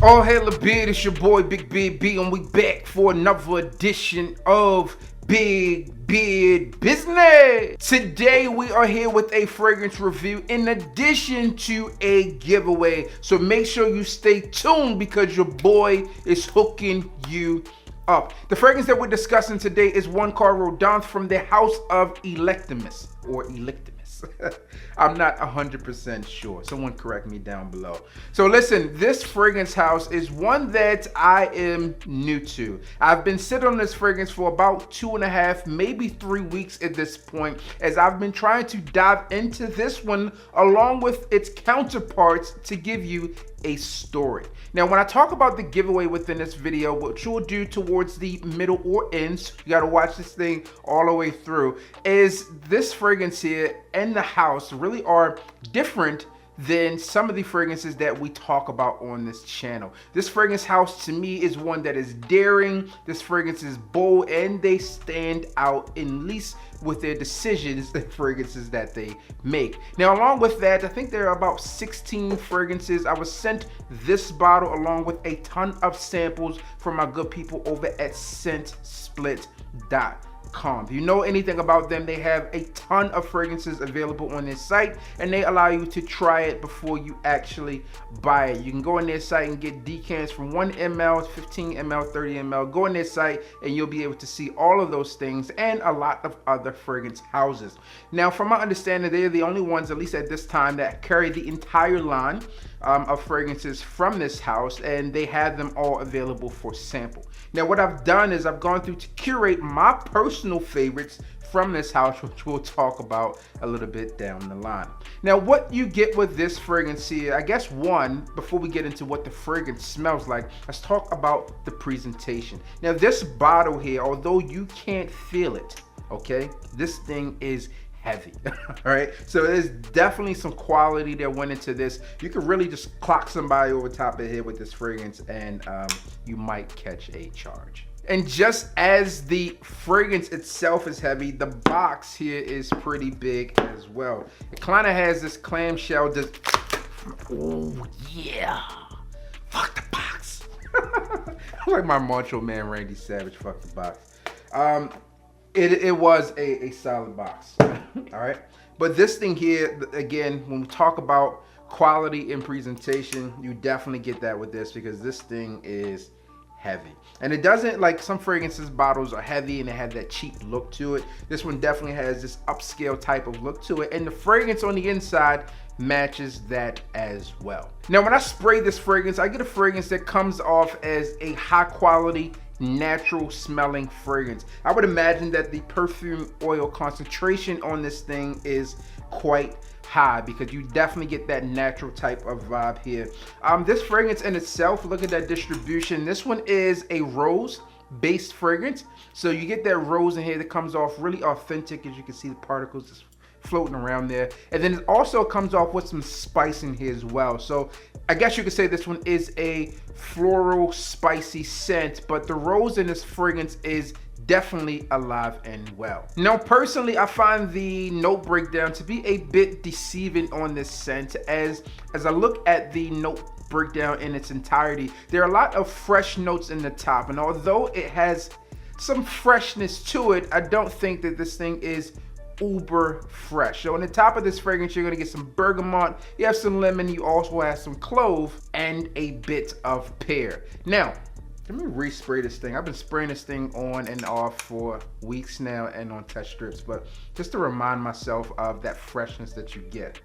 Oh, hella beard, it's your boy Big Beard B, and we back for another edition of Big Beard Business. Today we are here with a fragrance review in addition to a giveaway. So make sure you stay tuned because your boy is hooking you up. The fragrance that we're discussing today is one called Rhodanthe from the house of Electimuss or Electimuss. I'm not 100% sure. Someone correct me down below. So listen, this fragrance house is one that I am new to. I've been sitting on this fragrance for about 2.5, maybe 3 weeks at this point, as I've been trying to dive into this one along with its counterparts to give you a story. Now, when I talk about the giveaway within this video, what you'll do towards the middle or ends, you gotta watch this thing all the way through, is this fragrance here and the house really are different than some of the fragrances that we talk about on this channel. This fragrance house to me is one that is daring, this fragrance is bold, and they stand out at least with their decisions and fragrances that they make. Now, along with that, I think there are about 16 fragrances. I was sent this bottle along with a ton of samples from my good people over at ScentSplit.com. If you know anything about them, they have a ton of fragrances available on their site, and they allow you to try it before you actually buy it. You can go on their site and get decants from 1 ml, 15 ml, 30 ml. Go on their site and you'll be able to see all of those things and a lot of other fragrance houses. Now, from my understanding, they're the only ones, at least at this time, that carry the entire line of fragrances from this house, and they have them all available for sample. Now, what I've done is I've gone through to curate my personal favorites from this house, which we'll talk about a little bit down the line. Now, what you get with this fragrance here, I guess one, before we get into what the fragrance smells like, let's talk about the presentation. Now, this bottle here, although you can't feel it, okay, this thing is heavy. All right, so there's definitely some quality that went into this. You could really just clock somebody over top of the head with this fragrance and you might catch a charge. And just as the fragrance itself is heavy, the box here is pretty big as well. It kind of has this clamshell. Oh yeah, fuck the box. Like my Macho Man Randy Savage, fuck the box. It was a solid box. All right, but this thing here, again, when we talk about quality and presentation, you definitely get that with this because this thing is heavy. And it doesn't, like some fragrances bottles are heavy and they have that cheap look to it. This one definitely has this upscale type of look to it, and the fragrance on the inside matches that as well. Now, when I spray this fragrance, I get a fragrance that comes off as a high quality, natural smelling fragrance. I would imagine that the perfume oil concentration on this thing is quite high because you definitely get that natural type of vibe here. This fragrance in itself, look at that distribution. This one is a rose based fragrance, so you get that rose in here that comes off really authentic, as you can see the particles just floating around there. And then it also comes off with some spice in here as well. So I guess you could say this one is a floral spicy scent, but the rose in this fragrance is definitely alive and well. Now, personally, I find the note breakdown to be a bit deceiving on this scent. As I look at the note breakdown in its entirety, there are a lot of fresh notes in the top, and although it has some freshness to it, I don't think that this thing is uber fresh. So on the top of this fragrance, you're gonna get some bergamot, you have some lemon, you also have some clove, and a bit of pear. Now, let me respray this thing. I've been spraying this thing on and off for weeks now and on test strips, but just to remind myself of that freshness that you get.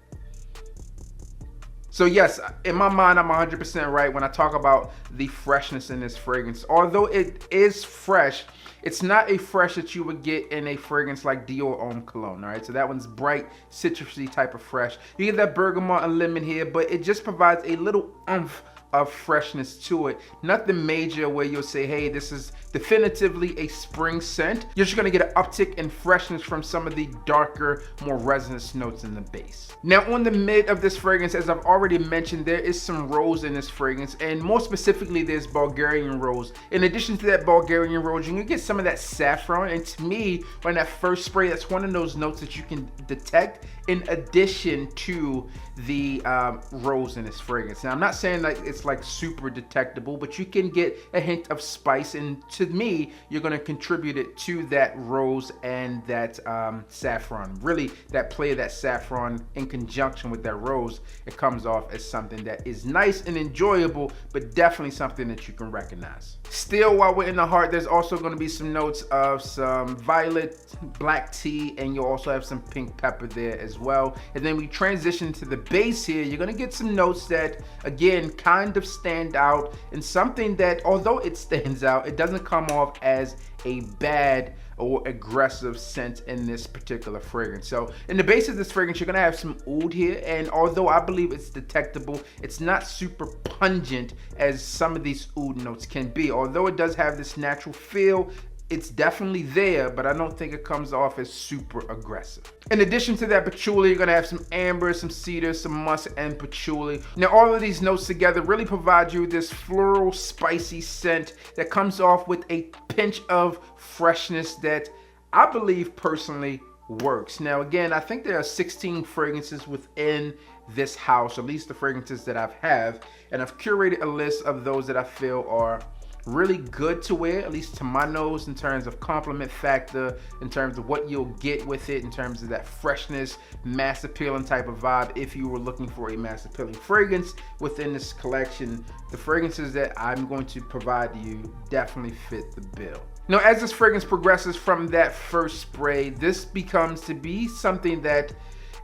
So yes, in my mind, I'm 100% right when I talk about the freshness in this fragrance. Although it is fresh, it's not a fresh that you would get in a fragrance like Dior Homme Cologne, all right? So that one's bright, citrusy type of fresh. You get that bergamot and lemon here, but it just provides a little oomph of freshness to it. Nothing major where you'll say, hey, this is definitively a spring scent. You're just gonna get an uptick in freshness from some of the darker, more resinous notes in the base. Now on the mid of this fragrance, as I've already mentioned, there is some rose in this fragrance, and more specifically, there's Bulgarian Rose. In addition to that Bulgarian Rose, you can get some of that saffron, and to me, when that first spray, that's one of those notes that you can detect in addition to the rose in this fragrance. Now, I'm not saying like it's it's like super detectable, but you can get a hint of spice, and to me, you're going to contribute it to that rose and that saffron. Really, that play of that saffron in conjunction with that rose, it comes off as something that is nice and enjoyable, but definitely something that you can recognize. Still, while we're in the heart, there's also going to be some notes of some violet, black tea, and you'll also have some pink pepper there as well. And then we transition to the base here. You're going to get some notes that, again, kind of stand out, and something that, although it stands out, it doesn't come off as a bad or aggressive scent in this particular fragrance. So in the base of this fragrance, you're gonna have some oud here, and although I believe it's detectable, it's not super pungent as some of these oud notes can be. Although it does have this natural feel, it's definitely there, but I don't think it comes off as super aggressive. In addition to that patchouli, you're gonna have some amber, some cedar, some musk, and patchouli. Now, all of these notes together really provide you this floral, spicy scent that comes off with a pinch of freshness that I believe personally works. Now, again, I think there are 16 fragrances within this house, at least the fragrances that I have, and I've curated a list of those that I feel are really good to wear, at least to my nose, in terms of compliment factor, in terms of what you'll get with it, in terms of that freshness, mass appealing type of vibe. If you were looking for a mass appealing fragrance within this collection, the fragrances that I'm going to provide to you definitely fit the bill. Now, as this fragrance progresses from that first spray, this becomes to be something that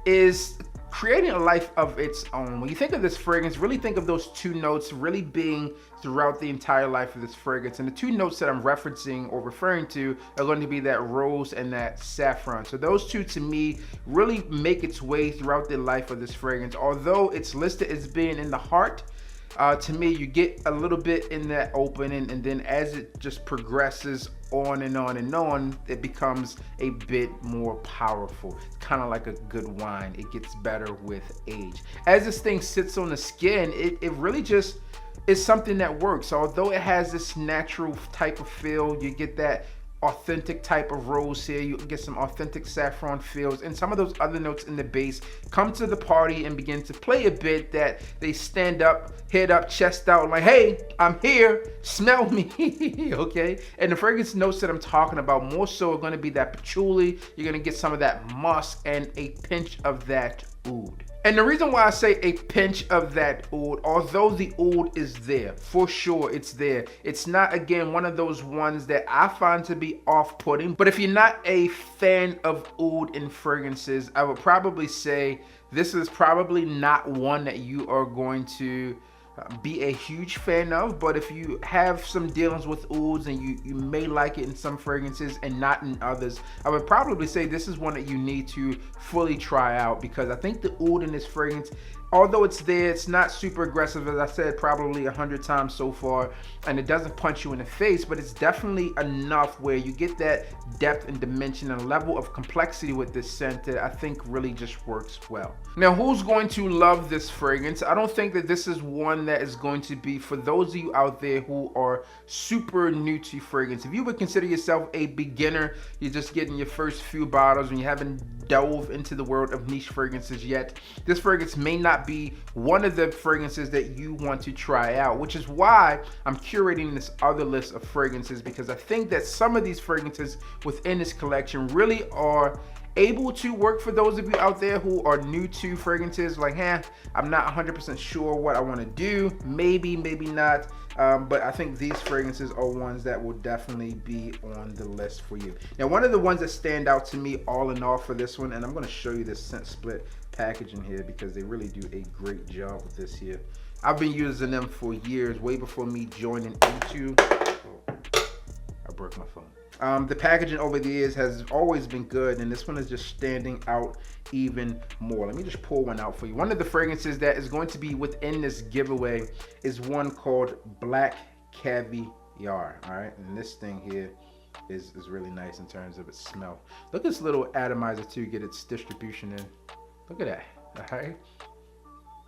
is creating a life of its own. When you think of this fragrance, really think of those two notes really being throughout the entire life of this fragrance. And the two notes that I'm referencing or referring to are going to be that rose and that saffron. So those two, to me, really make its way throughout the life of this fragrance. Although it's listed as being in the heart, to me, you get a little bit in that opening, and then as it just progresses on and on and on, it becomes a bit more powerful. It's kind of like a good wine. It gets better with age. As this thing sits on the skin, it really just is something that works. Although it has this natural type of feel, you get that authentic type of rose here, you get some authentic saffron feels, and some of those other notes in the base come to the party and begin to play a bit that they stand up, head up, chest out, like, hey, I'm here, smell me. Okay, and the fragrance notes that I'm talking about more so are going to be that patchouli, you're going to get some of that musk, and a pinch of that oud. And the reason why I say a pinch of that oud, although the oud is there, for sure it's there, it's not, again, one of those ones that I find to be off-putting. But if you're not a fan of oud in fragrances, I would probably say this is probably not one that you are going to be a huge fan of. But if you have some dealings with ouds and you may like it in some fragrances and not in others, I would probably say this is one that you need to fully try out, because I think the oud in this fragrance, although it's there, it's not super aggressive, as I said probably 100 times so far, and it doesn't punch you in the face, but it's definitely enough where you get that depth and dimension and level of complexity with this scent that I think really just works well. Now, who's going to love this fragrance? I don't think that this is one that is going to be for those of you out there who are super new to fragrance. If you would consider yourself a beginner, you're just getting your first few bottles and you haven't delved into the world of niche fragrances yet, this fragrance may not be one of the fragrances that you want to try out, which is why I'm curating this other list of fragrances, because I think that some of these fragrances within this collection really are able to work for those of you out there who are new to fragrances, like, I'm not 100% sure what I want to do, maybe not, but I think these fragrances are ones that will definitely be on the list for you. Now, one of the ones that stand out to me all in all for this one, and I'm going to show you this scent split packaging here because they really do a great job with this here. I've been using them for years, way before me joining into, I broke my phone. The packaging over the years has always been good, and this one is just standing out even more. Let me just pull one out for you. One of the fragrances that is going to be within this giveaway is one called Black Caviar. All right, and this thing here is really nice in terms of its smell. Look at this little atomizer to get its distribution in. Look at that. All right.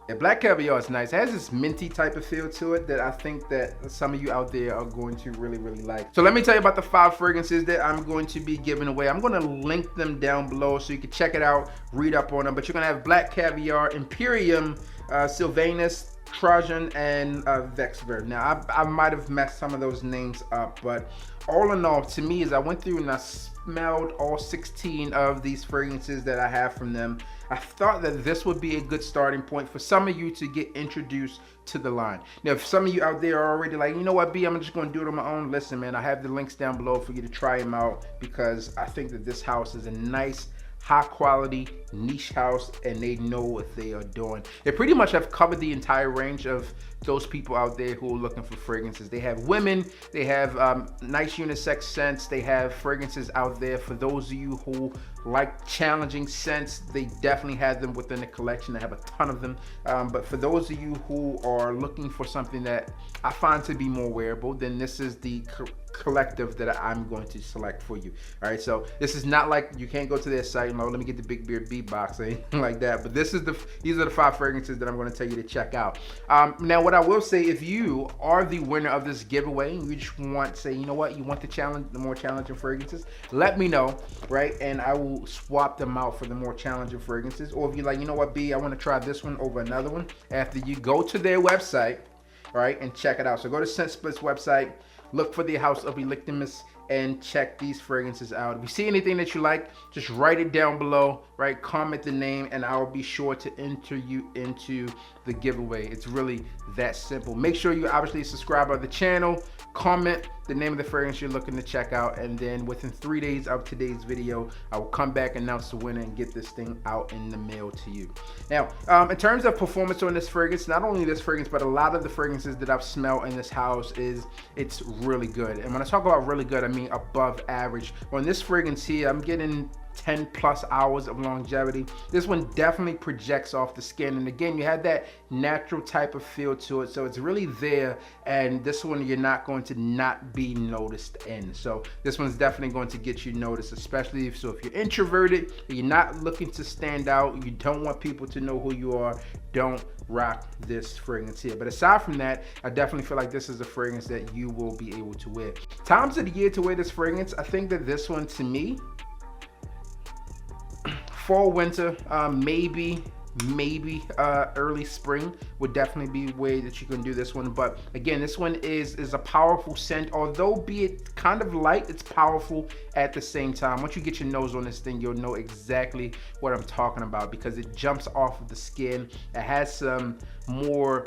Yeah, Black Caviar is nice. It has this minty type of feel to it that I think that some of you out there are going to really like. So let me tell you about the 5 fragrances that I'm going to be giving away. I'm going to link them down below so you can check it out, read up on them. But you're going to have Black Caviar, Imperium, Sylvanus, Trajan, and Vexver. Now, I might have messed some of those names up, but all in all, to me, as I went through and I smelled all 16 of these fragrances that I have from them, I thought that this would be a good starting point for some of you to get introduced to the line. Now, if some of you out there are already like, you know what, B, I'm just going to do it on my own, listen, man, I have the links down below for you to try them out, because I think that this house is a nice, high quality niche house, and they know what they are doing. They pretty much have covered the entire range of those people out there who are looking for fragrances. They have women, they have nice unisex scents, they have fragrances out there for those of you who like challenging scents. They definitely have them within the collection. They have a ton of them, but for those of you who are looking for something that I find to be more wearable, then this is the collective that I'm going to select for you. All right, so this is not like you can't go to their site and, oh, let me get the Big Beard Beat box, anything like that, but these are the 5 fragrances that I'm going to tell you to check out. Now, what I will say, if you are the winner of this giveaway and you just want, say, you know what, you want the more challenging fragrances, let me know, right, and I will swap them out for the more challenging fragrances. Or if you're like, you know what, B, I want to try this one over another one, after you go to their website, right, and check it out. So go to ScentSplit's website, look for the House of Electimuss, and check these fragrances out. If you see anything that you like, just write it down below, right? Comment the name, and I will be sure to enter you into the giveaway. It's really that simple. Make sure you obviously subscribe to the channel, comment the name of the fragrance you're looking to check out, and then within 3 days of today's video, I will come back, announce the winner, and get this thing out in the mail to you. Now, in terms of performance on this fragrance, not only this fragrance, but a lot of the fragrances that I've smelled in this house, it's really good. And when I talk about really good, I mean above average. On this fragrance here, I'm getting 10 plus hours of longevity. This one definitely projects off the skin, and again, you have that natural type of feel to it, so it's really there, and this one you're not going to not be noticed in. So this one's definitely going to get you noticed, especially if you're introverted, you're not looking to stand out, you don't want people to know who you are, don't rock this fragrance here. But aside from that, I definitely feel like this is a fragrance that you will be able to wear. Times of the year to wear this fragrance, I think that this one, to me, fall, winter, maybe early spring would definitely be a way that you can do this one. But again, this one is a powerful scent. Although be it kind of light, it's powerful at the same time. Once you get your nose on this thing, you'll know exactly what I'm talking about, because it jumps off of the skin. It has some more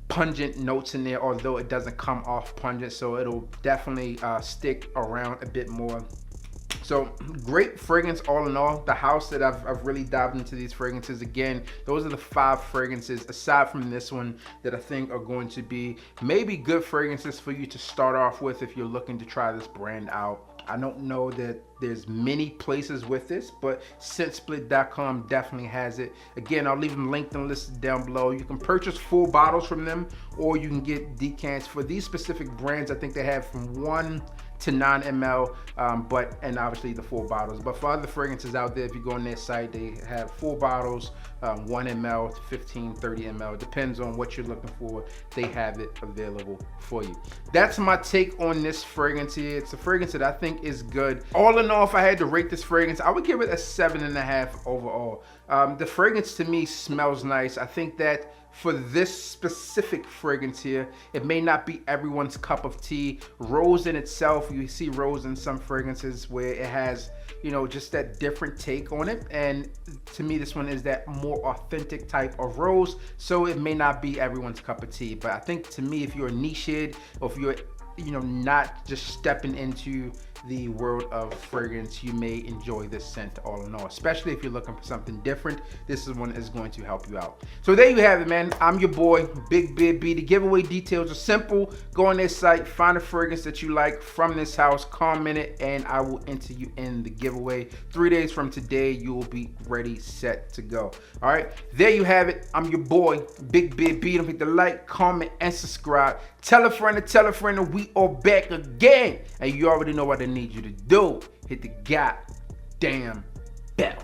pungent notes in there, although it doesn't come off pungent, so it'll definitely stick around a bit more. So great fragrance all in all. The house that I've really dived into these fragrances. Again, those are the 5 fragrances aside from this one that I think are going to be maybe good fragrances for you to start off with if you're looking to try this brand out. I don't know that there's many places with this, but ScentSplit.com definitely has it. Again, I'll leave them linked and listed down below. You can purchase full bottles from them, or you can get decants. For these specific brands, I think they have from 1 to 9 ml, and obviously the full bottles. But for other fragrances out there, if you go on their site, they have full bottles, 1 ml to 15, 30 ml. It depends on what you're looking for. They have it available for you. That's my take on this fragrance here. It's a fragrance that I think is good. All in all, if I had to rate this fragrance, I would give it a 7.5 overall. The fragrance to me smells nice. I think that for this specific fragrance here, it may not be everyone's cup of tea. Rose in itself, you see rose in some fragrances where it has, you know, just that different take on it, and to me this one is that more authentic type of rose, so it may not be everyone's cup of tea. But I think, to me, if you're a niche head, or if you're, you know, not just stepping into the world of fragrance, you may enjoy this scent all in all, especially if you're looking for something different. This one is going to help you out. So there you have it, man. I'm your boy, Big Beard B. The giveaway details are simple. Go on their site, find a fragrance that you like from this house, comment it, and I will enter you in the giveaway. 3 days from today, you will be ready, set to go. All right, there you have it. I'm your boy, Big Beard B. Don't forget to like, comment, and subscribe. Tell a friend, and we are back again. And you already know what I need you to do. Hit the goddamn bell.